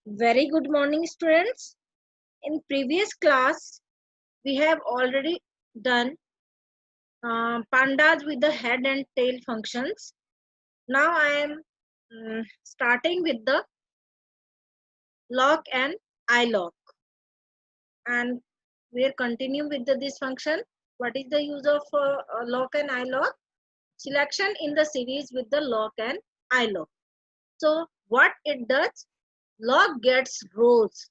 Very good morning, students. In previous class, we have already done pandas with the head and tail functions. Now I am starting with the lock and iLock, and we are continuing with this function. What is the use of lock and iLock? Selection in the series with the lock and iLock. So what it does? Lock gets rows.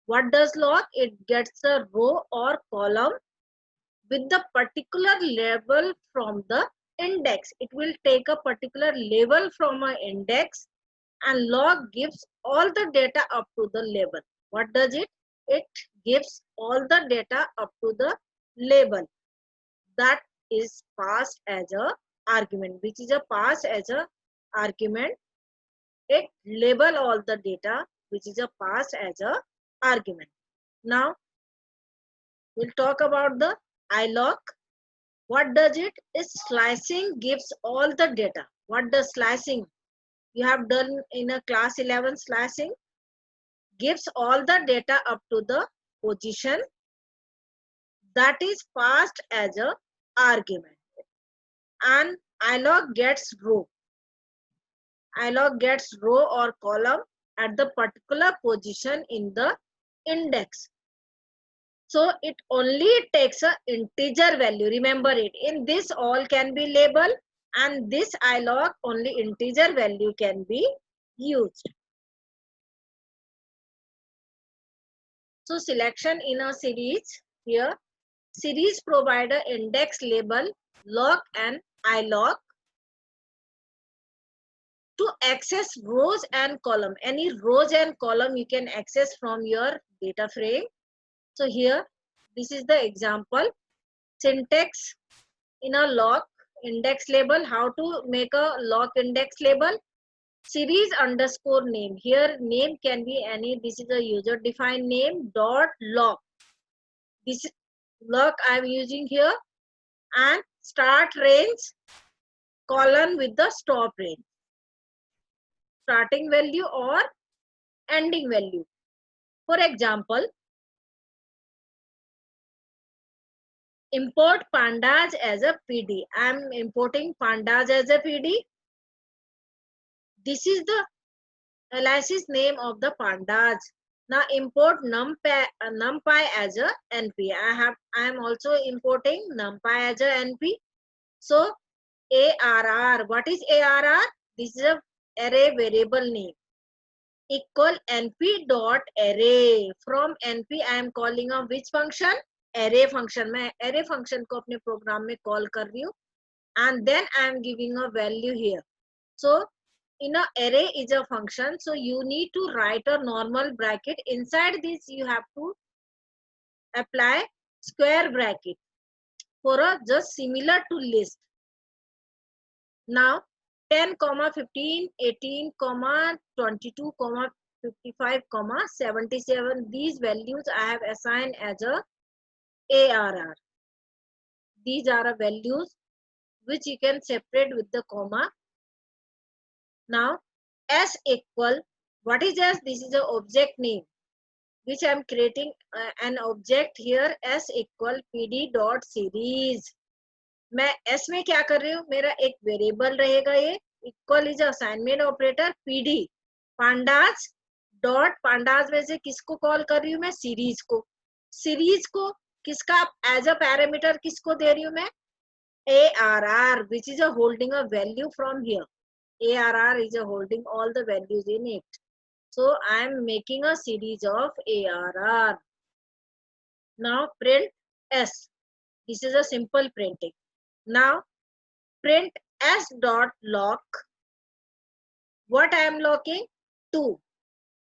What does lock? It gets a row or column with the particular label from the index. It will take a particular label from an index, and log gives all the data up to the label. What does it? It gives all the data up to the label that is passed as a argument, which is a pass as a argument. It label all the data which is a pass as a argument. Now we'll talk about the iLock. What does it? Is slicing gives all the data. What does slicing? You have done in a class 11 slicing. Gives all the data up to the position that is passed as a argument. And iLog gets row. iLog gets row or column at the particular position in the index. So it only takes a integer value. Remember it. In this all can be label, and this iLog only integer value can be used. So selection in a series here. Series provide a index label lock and iLog to access rows and column. Any rows and column you can access from your data frame. So here this is the example. Syntax in a lock index label. How to make a lock index label? Series underscore name. Here name can be any. This is a user defined name dot lock. This lock I am using here, and start range colon with the stop range. Starting value or ending value. For example, import pandas as a PD. I am importing pandas as a PD. This is the alias name of the pandas. Now import numpy as a np. I am also importing numpy as a np. So arr. What is arr? This is a array variable name. Equal np dot array. From np I am calling a which function? Array function. मैं array function को अपने program में call कर रही हूँ, and then I am giving a value here. So in a array is a function, so you need to write a normal bracket. Inside this you have to apply square bracket for a just similar to list. Now 10, 15, 18, 22, 55, 77. These values I have assigned as a ARR. These are values which you can separate with the comma. Now S equal, what is S? This is an object name which I am creating an object here. S equal PD dot series. मैं S में क्या कर रही हूँ? मेरा एक variable रहेगा ये. Equal is assignment operator PD pandas dot pandas में से किसको कॉल कर रही हूँ मैं? सीरीज को. सीरीज को किसका एज अ पैरामीटर किसको दे रही हूँ मैं? ARR, which is a holding a value from here. ARR is a holding all the values in it. So I am making a series of ARR. Now print S. This is a simple printing. Now print S dot lock. What I am locking? 2.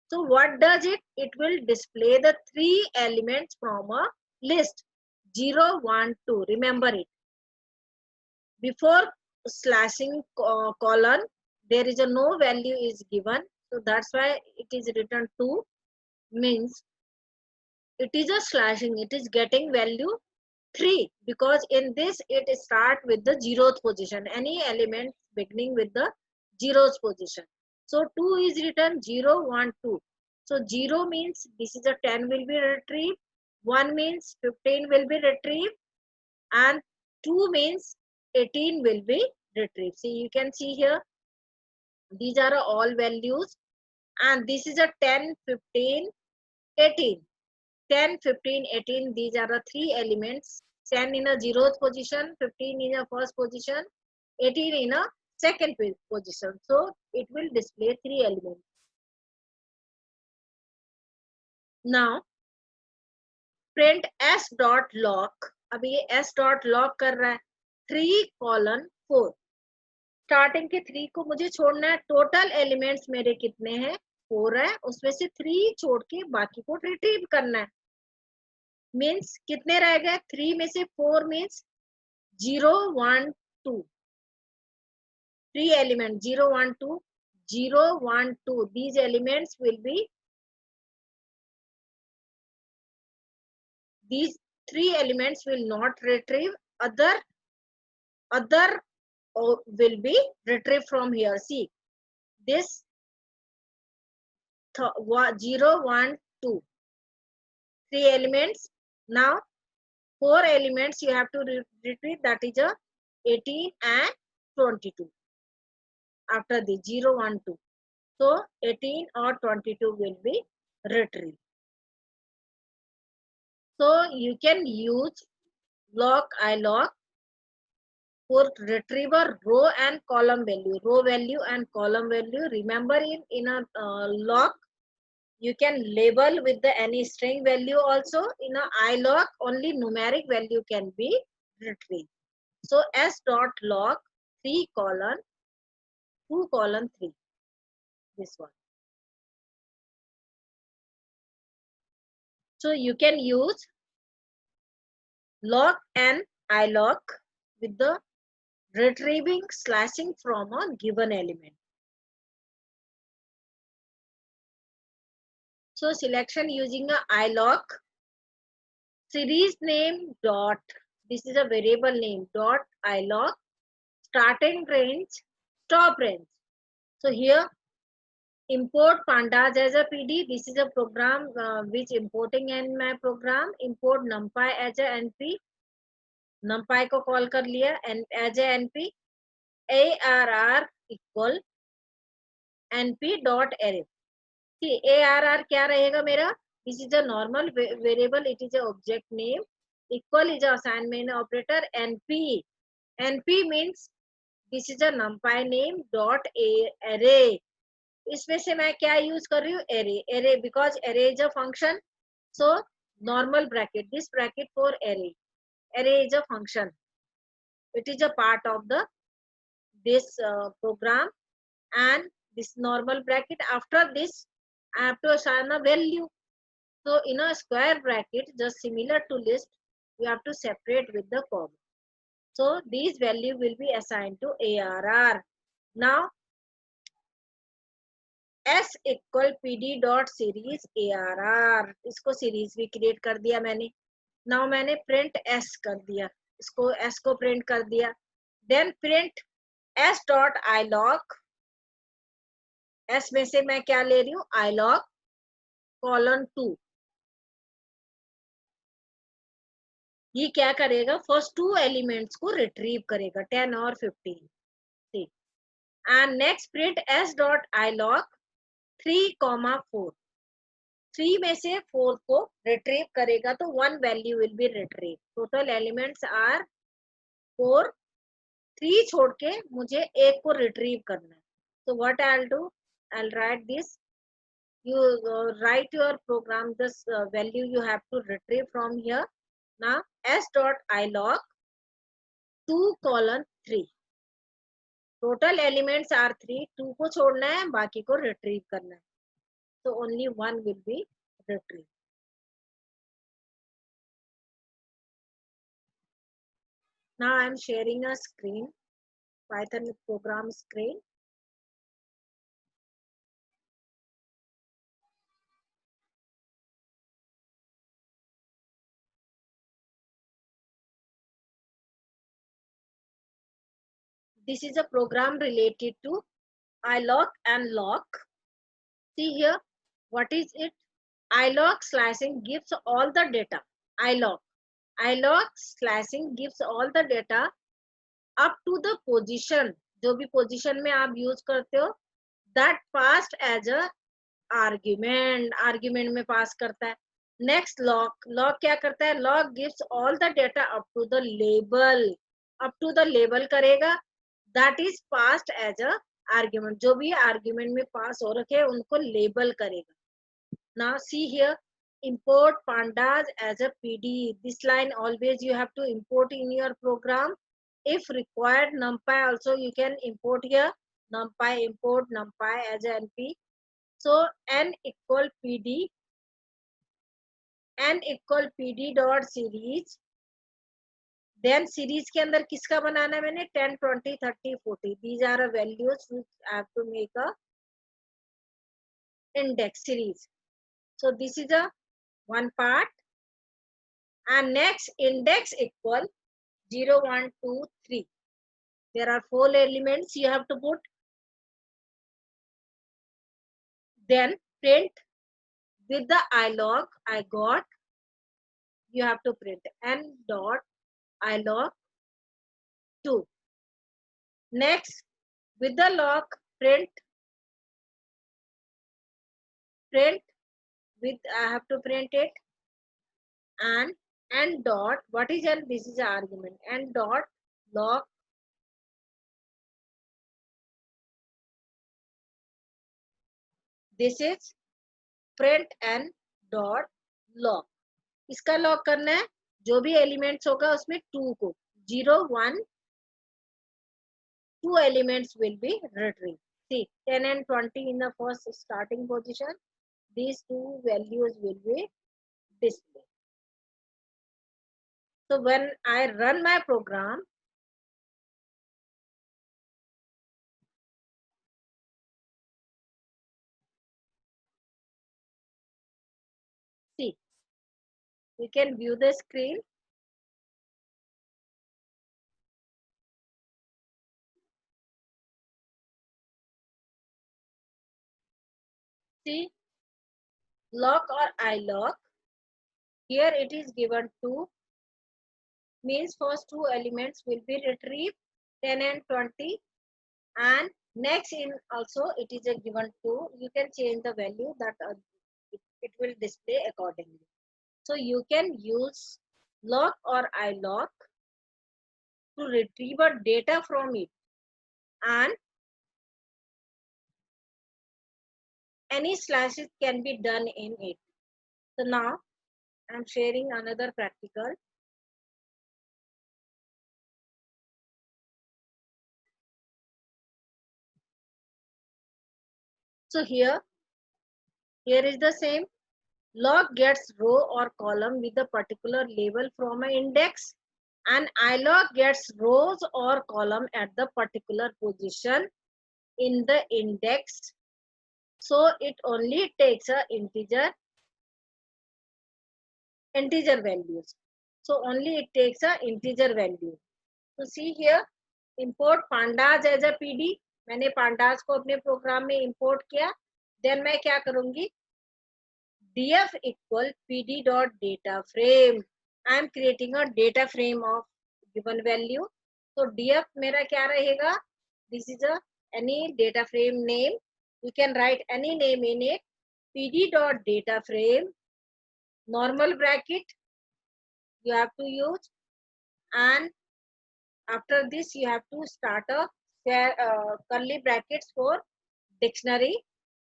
So what does it? It will display the 3 elements from a list. 0, 1, 2. Remember it. Before slashing colon, there is a no value is given. So that's why it is written 2. Means it is a slashing. It is getting value 3, because in this it start with the 0th position. Any element beginning with the 0th position. So 2 is written 0, 1, 2. So 0 means this is a 10 will be retrieved, 1 means 15 will be retrieved, and 2 means 18 will be retrieved. See, you can see here, these are all values, and this is a 10, 15, 18. 10, 15, 18, these are the three elements. 10 in a zeroth position, 15 in a first position, 18 in a second position. So it will display three elements. Now print s dot lock. अब ये s dot lock कर रहा है 3:4. Starting के 3 को मुझे छोड़ना है. टोटल एलिमेंट्स मेरे कितने हैं? 4 है. उसमें से 3 छोड़ के बाकी को रिट्रीव करना है. मीन्स कितने रह गए? 3 में से 4 means 0, 1, 2. 3 elements 0, 1, 2, 0, 1, 2. These elements will be, these 3 elements will not retrieve. Other will be retrieved from here. See, this 0, 1, 2. 3 elements. Now 4 elements you have to retrieve, that is a 18 and 22. After the 0, 1, 2. So 18 or 22 will be retrieved. So you can use lock ilock for retriever row and column value. Row value and column value. Remember, in a lock, you can label with the any string value also. In a ilock, only numeric value can be retrieved. So s dot lock 3 colon 2 colon 3. This one. So you can use lock and ilock with the retrieving slashing from a given element. So selection using a ilock. Series name dot, this is a variable name, dot ilock, starting range, stop range. So here import pandas as a PD. This is a program which importing in my program. Import numpy as a np. numpy को call कर लिया as a np. arr equal np dot array. See, arr क्या रहेगा मेरा? This is a normal variable. It is a object name. Equal is a assignment operator. np. np means this is a numpy name dot array. इसमें से मैं क्या use कर रही हूँ? array because array is a function. So normal bracket, this bracket for array. Array is a function. It is a part of the this program, and this normal bracket. After this, I have to assign a value. So in a square bracket, just similar to list, you have to separate with the comma. So these value will be assigned to arr. Now s equal pd dot series arr. इसको series भी create कर दिया मैंने. Now मैंने print s कर दिया. इसको s को print कर दिया. Then print s dot ilock. s में से मैं क्या ले रही हूँ? ilock colon 2. ये क्या करेगा? फर्स्ट 2 एलिमेंट्स को रिट्रीव करेगा, 10 और 15. ठीक. And next print s dot ilock 3,4. 3 में से 4 को रिट्रीव करेगा तो 1 value will be retrieve. Total elements are 4. 3 छोड़ के मुझे 1 को रिट्रीव करना है. So what I'll do? I'll write this. You write your program, this value you have to retrieve from here. Now s dot ilock 2 colon 3. Total elements are 3. 2 को छोड़ना है, बाकी को retrieve करना है. So only 1 will be retrieved. Now I am sharing a screen, Python program screen. This is a program related to ilock and lock. See here, What is it? ilog slicing gives all the data. ilog slicing gives all the data up to the position, जो भी position में आप use करते हो, that passed as a argument में pass करता है. Next log क्या करता है? Log gives all the data up to the label करेगा, that is passed as a argument. जो भी argument में pass हो रखे हैं उनको label करेगा. Now see here, import pandas as a PD. This line always you have to import in your program. If required, numpy also you can import here. Numpy, import numpy as a np. So n equal pd dot series. Then series के अंदर किसका बनाना है मैंने? 10, 20, 30, 40. These are the values which I have to make a index series. So this is a one part. And next index equal 0, 1, 2, 3. There are 4 elements you have to put. Then print with the ilog I got. You have to print n dot ilog 2. Next with the log print with I have to print it, and n dot, what is n? This is the argument, n dot log. This is print n dot log. इसका log करना है, जो भी elements होगा उसमें 2 को 0, 1, 2 elements will be retrieved. See, 10 and 20 in the first starting position. These 2 values will be displayed. So when I run my program, see, you can view the screen. See, log or ilog. Here it is given 2. Means first 2 elements will be retrieved, 10 and 20. And next in also it is a given 2. You can change the value that it will display accordingly. So you can use log or ilog to retrieve a data from it, and any slashes can be done in it. So now I am sharing another practical. So here is the same. Log gets row or column with a particular label from an index, and ilog gets rows or column at the particular position in the index. So it only takes a integer values. So only it takes a integer value. So see here, import pandas as a pd. मैंने pandas को अपने programme में import किया. Then मैं क्या करूंगी? df equal pd dot data frame. I am creating a data frame of given value. So df मेरा क्या रहेगा? This is a any data frame name. You can write any name in it. pd dot data frame, normal bracket you have to use, and after this you have to start a curly brackets for dictionary.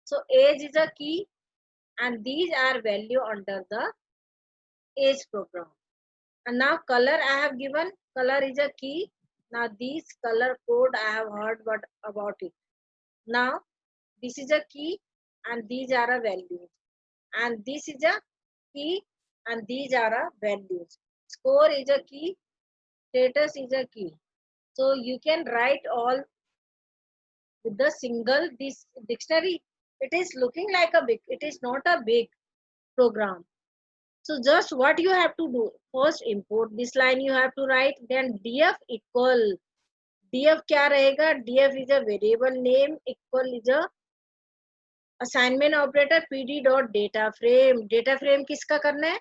So age is a key, and these are value under the age program. And now color I have given, color is a key. Now these color code I have heard what about it. Now this is a key, and these are a values, and this is a key, and these are a values. Score is a key, status is a key. So you can write all with the single this dictionary. It is looking like a big, it is not a big program. So just what you have to do, first import this line you have to write, then df equal, df क्या रहेगा? df is a variable name, equal is a assignment operator PD dot data frame किसका करना है,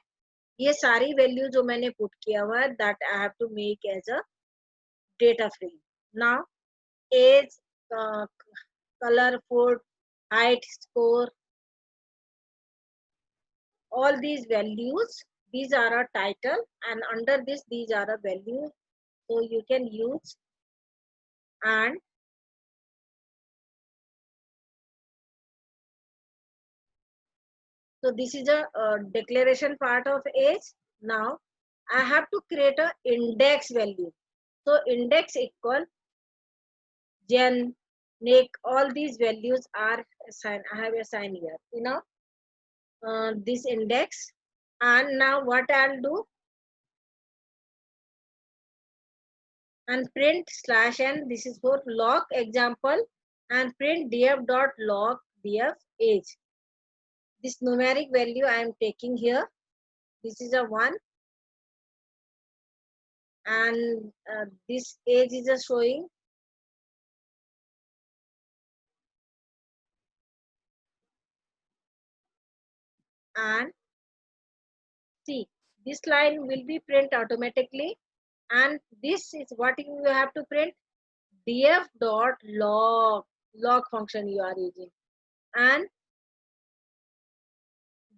ये सारी value जो मैंने put किया हुआ है that I have to make as a data frame. Now as, color, food, height, score, all these values, these are a title, and under this these are a value, so you can use. And so this is a declaration part of age. Now I have to create a index value, so index equal gen make, all these values are assigned, I have assigned here, this index. And now what I'll do, and print slash n, this is for log example, and print df dot log df age. This numeric value I am taking here, this is a 1, and this age is a showing, and see, this line will be print automatically, and this is what you have to print, df dot log function you are using, and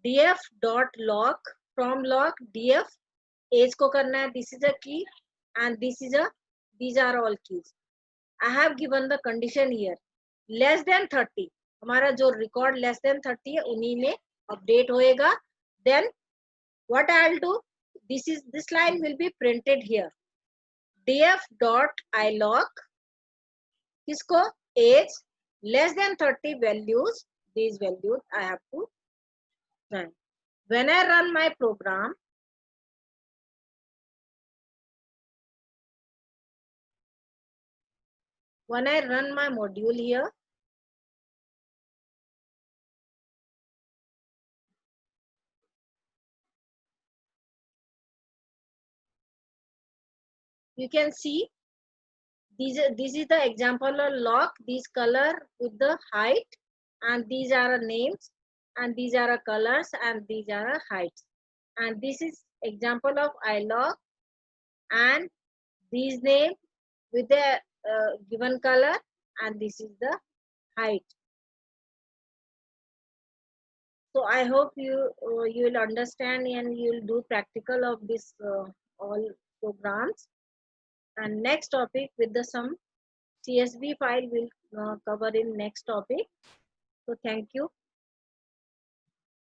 df dot log, from log df age को करना है, this is a key, and this is a, these are all keys. I have given the condition here, less than 30, हमारा जो record less than 30 है उन्हीं में update होएगा. Then what I'll do, this line will be printed here, df dot ilog, किसको, age less than 30 values, these values I have to run. When I run my program, when I run my module here, you can see this is the example of log, this color with the height, and these are names, and these are colors, and these are heights, and this is example of ilog, and these name with the given color, and this is the height. So I hope you will understand and you will do practical of this all programs. And next topic with the some CSV file will cover in next topic. So thank you.